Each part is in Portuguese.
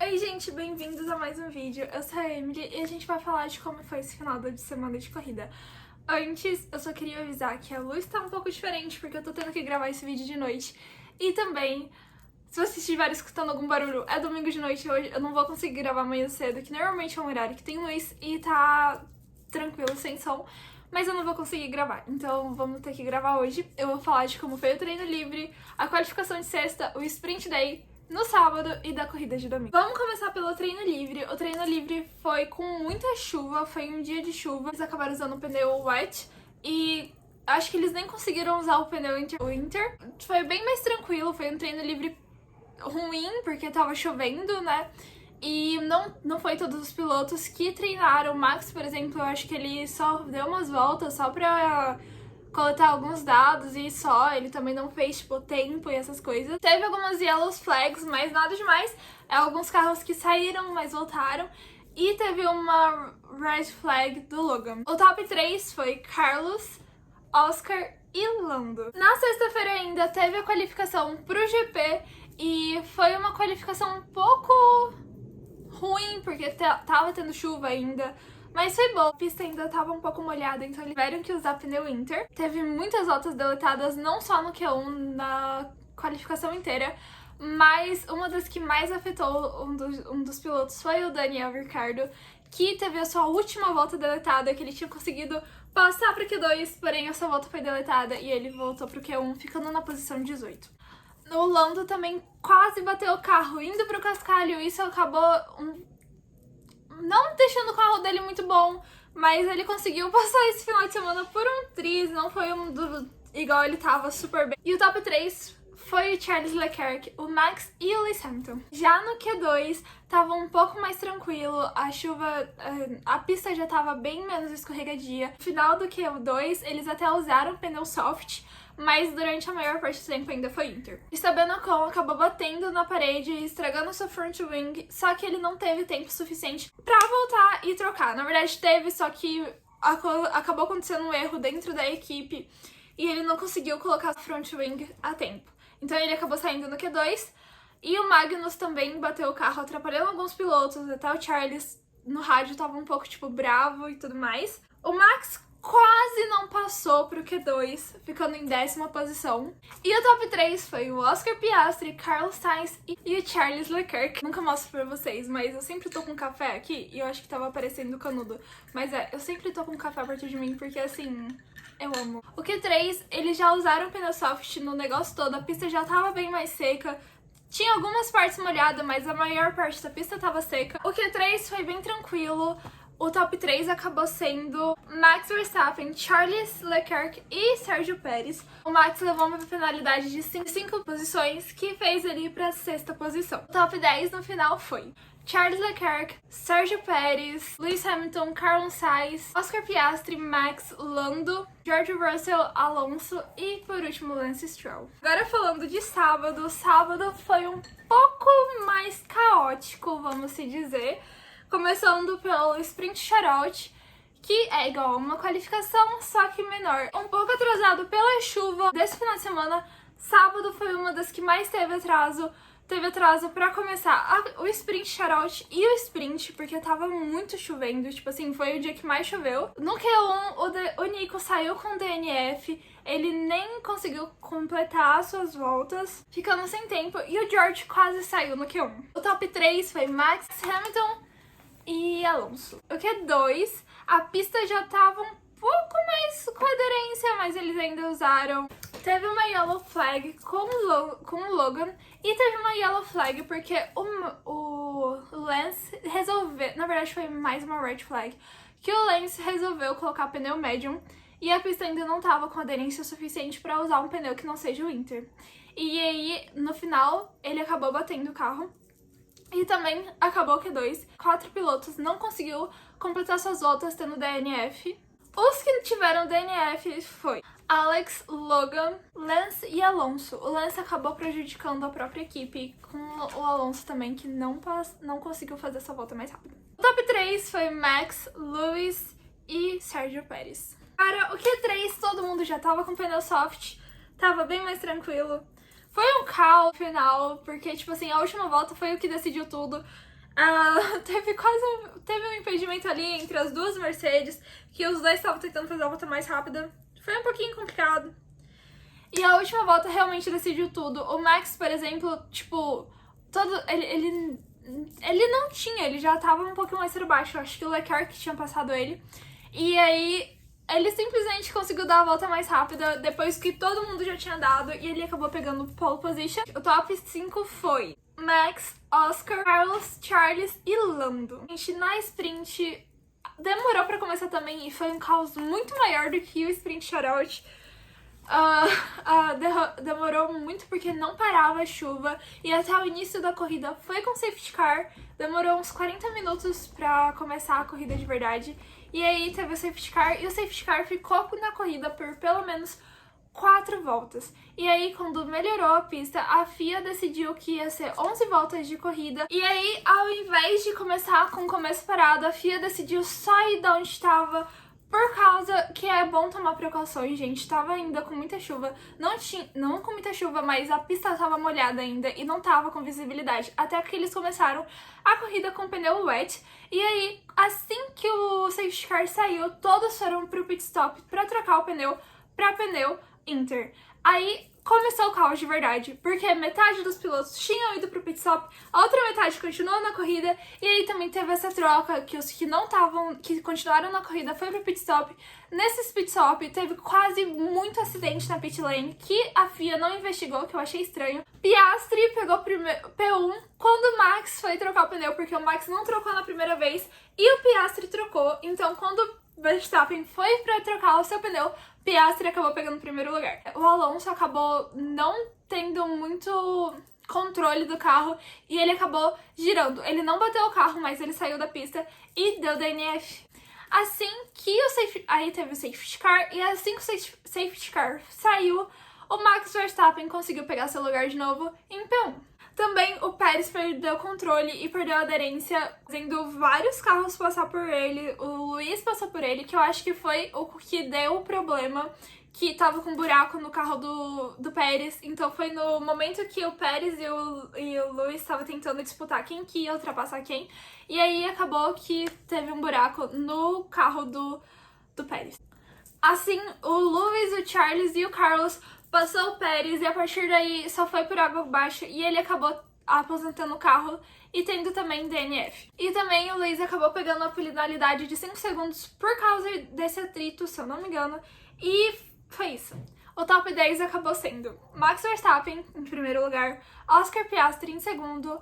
Oi gente, bem-vindos a mais um vídeo. Eu sou a Emily e a gente vai falar de como foi esse final de semana de corrida. Antes, eu só queria avisar que a luz tá um pouco diferente porque eu tô tendo que gravar esse vídeo de noite. E também, se vocês estiverem escutando algum barulho, é domingo de noite hoje, eu não vou conseguir gravar amanhã cedo, que normalmente é um horário que tem luz e tá tranquilo, sem som. Mas eu não vou conseguir gravar, então vamos ter que gravar hoje. Eu vou falar de como foi o treino livre, a qualificação de sexta, o sprint day no sábado e da corrida de domingo. Vamos começar pelo treino livre. O treino livre foi com muita chuva, foi um dia de chuva. Eles acabaram usando o pneu wet e acho que eles nem conseguiram usar o pneu winter. Foi bem mais tranquilo, foi um treino livre ruim, porque tava chovendo, né? E não foi todos os pilotos que treinaram. O Max, por exemplo, eu acho que ele só deu umas voltas só pra coletar alguns dados e só, ele também não fez, tipo, tempo e essas coisas. Teve algumas yellow flags, mas nada demais. Alguns carros que saíram, mas voltaram. E teve uma red flag do Logan. O top 3 foi Carlos, Oscar e Lando. Na sexta-feira ainda teve a qualificação pro GP e foi uma qualificação um pouco ruim, porque tava tendo chuva ainda. Mas foi bom, a pista ainda tava um pouco molhada, então eles tiveram que usar pneu Inter. Teve muitas voltas deletadas, não só no Q1, na qualificação inteira, mas uma das que mais afetou um dos pilotos foi o Daniel Ricciardo, que teve a sua última volta deletada, que ele tinha conseguido passar pro Q2, porém a sua volta foi deletada e ele voltou pro Q1, ficando na posição 18. O Lando também quase bateu o carro, indo pro cascalho, isso acabou não deixando o carro dele muito bom, mas ele conseguiu passar esse final de semana por um triz, não foi igual ele tava super bem. E o top 3 foi o Charles Leclerc, o Max e o Lewis Hamilton. Já no Q2 tava um pouco mais tranquilo, a chuva, a pista já tava bem menos escorregadia. No final do Q2 eles até usaram pneu soft, mas durante a maior parte do tempo ainda foi Inter. Esteban Ocon acabou batendo na parede e estragando sua front wing, só que ele não teve tempo suficiente pra voltar e trocar. Na verdade teve, só que acabou acontecendo um erro dentro da equipe e ele não conseguiu colocar a front wing a tempo. Então ele acabou saindo no Q2 e o Magnus também bateu o carro, atrapalhando alguns pilotos, até o Charles no rádio tava um pouco tipo bravo e tudo mais. O Max quase não passou pro Q2, ficando em 10ª posição. E o top 3 foi o Oscar Piastri, Carlos Sainz e o Charles Leclerc. Nunca mostro pra vocês, mas eu sempre tô com café aqui e eu acho que tava aparecendo canudo. Mas eu sempre tô com café perto de mim porque assim, eu amo. O Q3, eles já usaram pneu soft no negócio todo, a pista já tava bem mais seca. Tinha algumas partes molhadas, mas a maior parte da pista tava seca. O Q3 foi bem tranquilo. O top 3 acabou sendo Max Verstappen, Charles Leclerc e Sérgio Pérez. O Max levou uma penalidade de 5 posições, que fez ele ir para a 6ª posição. O top 10 no final foi Charles Leclerc, Sérgio Pérez, Lewis Hamilton, Carlos Sainz, Oscar Piastri, Max, Lando, George Russell, Alonso e, por último, Lance Stroll. Agora falando de sábado, sábado foi um pouco mais caótico, vamos se dizer. Começando pelo sprint shootout, que é igual a uma qualificação, só que menor. Um pouco atrasado pela chuva desse final de semana, sábado foi uma das que mais teve atraso. Teve atraso pra começar o sprint shootout e o sprint, porque tava muito chovendo, tipo assim, foi o dia que mais choveu. No Q1, o Nico saiu com o DNF, ele nem conseguiu completar as suas voltas, ficando sem tempo, e o George quase saiu no Q1. O top 3 foi Max, Hamilton e Alonso. O Q2, a pista já tava um pouco mais com aderência, mas eles ainda usaram. Teve uma yellow flag com o Logan e teve uma yellow flag porque o Lance resolveu, na verdade foi mais uma red flag, que o Lance resolveu colocar pneu medium e a pista ainda não tava com aderência suficiente para usar um pneu que não seja o Inter. E aí, no final, ele acabou batendo o carro. E também acabou o Q2. 4 pilotos não conseguiu completar suas voltas tendo DNF. Os que tiveram DNF foi Alex, Logan, Lance e Alonso. O Lance acabou prejudicando a própria equipe, com o Alonso também, que não conseguiu fazer essa volta mais rápida. O top 3 foi Max, Lewis e Sérgio Pérez. Cara, o Q3 todo mundo já tava com pneu soft, tava bem mais tranquilo. Foi um caos final, porque, tipo assim, a última volta foi o que decidiu tudo. Teve um impedimento ali entre as duas Mercedes, que os dois estavam tentando fazer a volta mais rápida. Foi um pouquinho complicado. E a última volta realmente decidiu tudo. O Max, por exemplo, tipo, ele não tinha, ele já tava um pouquinho mais pra baixo. Eu acho que o Leclerc tinha passado ele. E aí, ele simplesmente conseguiu dar a volta mais rápida depois que todo mundo já tinha dado. E ele acabou pegando pole position. O top 5 foi Max, Oscar, Carlos, Charles e Lando. Gente, na sprint demorou pra começar também e foi um caos muito maior do que o sprint shoutout. Demorou muito porque não parava a chuva e até o início da corrida foi com safety car. Demorou uns 40 minutos pra começar a corrida de verdade. E aí teve o safety car e o safety car ficou na corrida por pelo menos 4 voltas. E aí, quando melhorou a pista, a FIA decidiu que ia ser 11 voltas de corrida. E aí, ao invés de começar com começo parado, a FIA decidiu só ir de onde estava, por causa que é bom tomar precauções, gente. Tava ainda com muita chuva. Não com muita chuva, mas a pista tava molhada ainda e não tava com visibilidade. Até que eles começaram a corrida com pneu wet. E aí, assim que o safety car saiu, todos foram pro pit stop pra trocar o pneu pra pneu Inter. Aí começou o caos de verdade, porque metade dos pilotos tinham ido pro pit stop, a outra metade continuou na corrida, e aí também teve essa troca, que os que não estavam, que continuaram na corrida, foi pro pit stop. Nesses pit stop teve quase muito acidente na pit lane, que a FIA não investigou, que eu achei estranho. Piastri pegou P1 quando o Max foi trocar o pneu, porque o Max não trocou na primeira vez, e o Piastri trocou, então quando o Verstappen foi pra trocar o seu pneu, Piastri acabou pegando o primeiro lugar. O Alonso acabou não tendo muito controle do carro e ele acabou girando. Ele não bateu o carro, mas ele saiu da pista e deu DNF. Assim que aí teve o safety car e assim que o safety car saiu, o Max Verstappen conseguiu pegar seu lugar de novo em P1. Também o Pérez perdeu o controle e perdeu a aderência, fazendo vários carros passar por ele. O Luiz passou por ele, que eu acho que foi o que deu o problema, que tava com um buraco no carro do Pérez. Então foi no momento que o Pérez e o Luiz estavam tentando disputar quem que ia ultrapassar quem. E aí acabou que teve um buraco no carro do Pérez. Assim, o Lewis, o Charles e o Carlos passou o Pérez e a partir daí só foi por água abaixo e ele acabou aposentando o carro e tendo também DNF. E também o Luiz acabou pegando a penalidade de 5 segundos por causa desse atrito, se eu não me engano, e foi isso. O top 10 acabou sendo Max Verstappen em primeiro lugar, Oscar Piastri em segundo,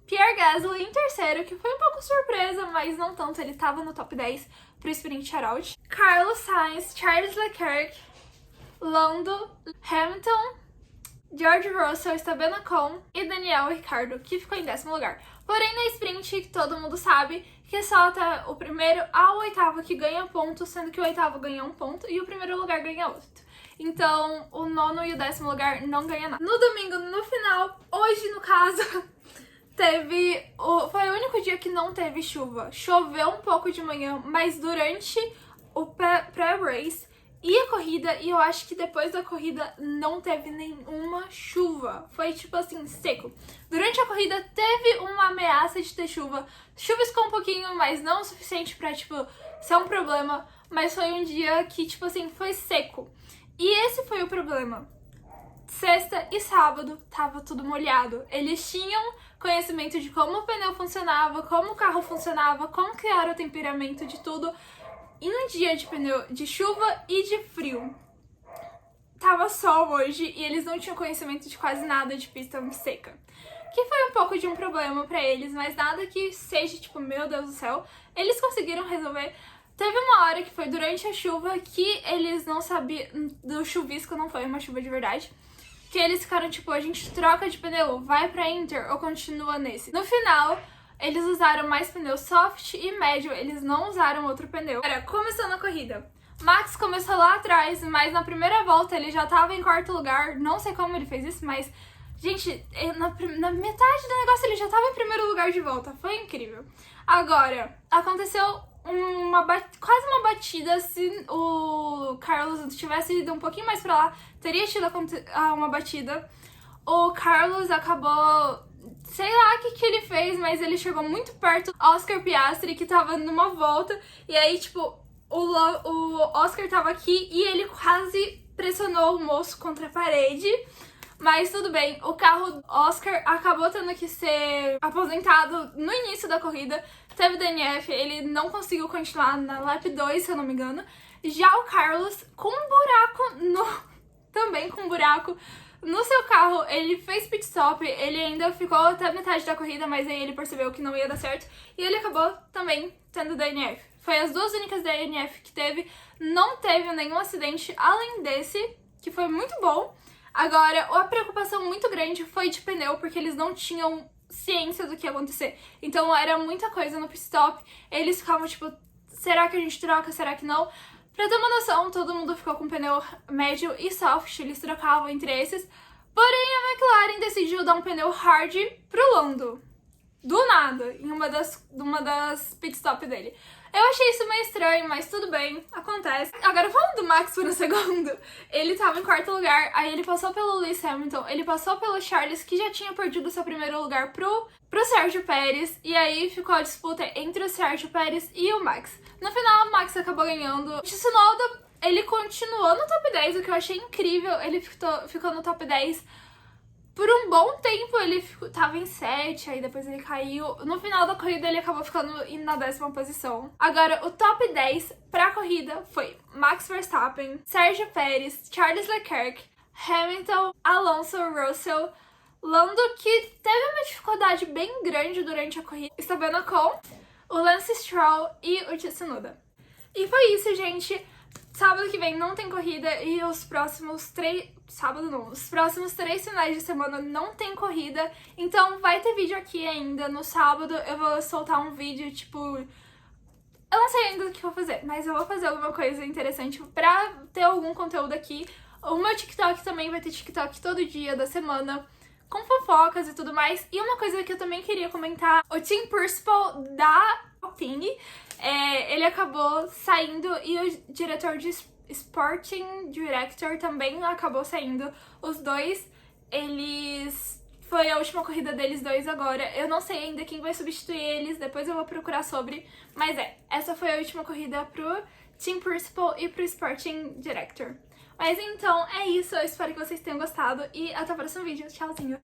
Pierre Gasly em terceiro, que foi um pouco surpresa, mas não tanto, ele tava no top 10 pro sprint shoutout, Carlos Sainz, Charles Leclerc, Lando, Hamilton, George Russell, Esteban Ocon e Daniel Ricciardo, que ficou em 10º lugar. Porém, na sprint, todo mundo sabe que só até o primeiro ao oitavo que ganha ponto, sendo que o oitavo ganha 1 ponto e o primeiro lugar ganha 8. Então, o 9º e o 10º lugar não ganha nada. No domingo, no final, hoje no caso, foi o único dia que não teve chuva. Choveu um pouco de manhã, mas durante o pré-race e a corrida, e eu acho que depois da corrida não teve nenhuma chuva. Foi tipo assim, seco. Durante a corrida teve uma ameaça de ter chuva. Chuviscou um pouquinho, mas não o suficiente pra, tipo, ser um problema. Mas foi um dia que, tipo assim, foi seco. E esse foi o problema. Sexta e sábado tava tudo molhado. Eles tinham conhecimento de como o pneu funcionava, como o carro funcionava, como que era o temperamento de tudo. Em um dia de chuva e de frio. Tava sol hoje e eles não tinham conhecimento de quase nada de pista seca. Que foi um pouco de um problema pra eles, mas nada que seja tipo, meu Deus do céu. Eles conseguiram resolver. Teve uma hora que foi durante a chuva que eles não sabiam, do chuvisco, não foi uma chuva de verdade, que eles ficaram tipo, a gente troca de pneu, vai pra Inter ou continua nesse. No final, eles usaram mais pneu soft e médio, eles não usaram outro pneu. Começando a corrida. Max começou lá atrás, mas na primeira volta ele já tava em 4º lugar. Não sei como ele fez isso, mas, gente, na metade do negócio ele já tava em 1º lugar de volta. Foi incrível. Agora, aconteceu quase uma batida. Se o Carlos tivesse ido um pouquinho mais pra lá, teria tido uma batida. O Carlos acabou sei lá o que ele fez, mas ele chegou muito perto do Oscar Piastri, que tava numa volta, e aí, tipo, o Oscar tava aqui e ele quase pressionou o moço contra a parede. Mas tudo bem, o carro do Oscar acabou tendo que ser aposentado no início da corrida. Teve DNF, ele não conseguiu continuar na lap 2, se eu não me engano. Já o Carlos, com um buraco também com um buraco no seu carro, ele fez pit stop, ele ainda ficou até metade da corrida, mas aí ele percebeu que não ia dar certo e ele acabou também tendo DNF. Foi as duas únicas DNF que teve, não teve nenhum acidente além desse, que foi muito bom. Agora, a preocupação muito grande foi de pneu, porque eles não tinham ciência do que ia acontecer. Então era muita coisa no pit stop, eles ficavam tipo, será que a gente troca, será que não? Pra ter uma noção, todo mundo ficou com pneu médio e soft, eles trocavam entre esses. Porém, a McLaren decidiu dar um pneu hard pro Lando. Do nada, em uma das pit stop dele. Eu achei isso meio estranho, mas tudo bem, acontece. Agora, falando do Max por um segundo, ele tava em quarto lugar, aí ele passou pelo Lewis Hamilton, ele passou pelo Charles, que já tinha perdido seu primeiro lugar pro Sérgio Pérez, e aí ficou a disputa entre o Sérgio Pérez e o Max. No final, o Max acabou ganhando. O Tsunoda, ele continuou no top 10, o que eu achei incrível, ele ficou no top 10 por um bom tempo. Ele tava em 7, aí depois ele caiu. No final da corrida ele acabou ficando na 10ª posição. Agora, o top 10 pra corrida foi Max Verstappen, Sérgio Pérez, Charles Leclerc, Hamilton, Alonso, Russell, Lando, que teve uma dificuldade bem grande durante a corrida, Esteban Ocon, o Lance Stroll e o Tsunoda. E foi isso, gente. Sábado que vem não tem corrida e os próximos 3... Sábado não. Os próximos 3 finais de semana não tem corrida. Então vai ter vídeo aqui ainda. No sábado eu vou soltar um vídeo, tipo... Eu não sei ainda o que eu vou fazer, mas eu vou fazer alguma coisa interessante pra ter algum conteúdo aqui. O meu TikTok também vai ter TikTok todo dia da semana, com fofocas e tudo mais. E uma coisa que eu também queria comentar, o Team Principal da Alpine, ele acabou saindo e o diretor de Sporting Director também acabou saindo. Os dois, foi a última corrida deles dois agora. Eu não sei ainda quem vai substituir eles, depois eu vou procurar sobre. Mas essa foi a última corrida pro Team Principal e pro Sporting Director. Mas então é isso, eu espero que vocês tenham gostado e até o próximo vídeo. Tchauzinho!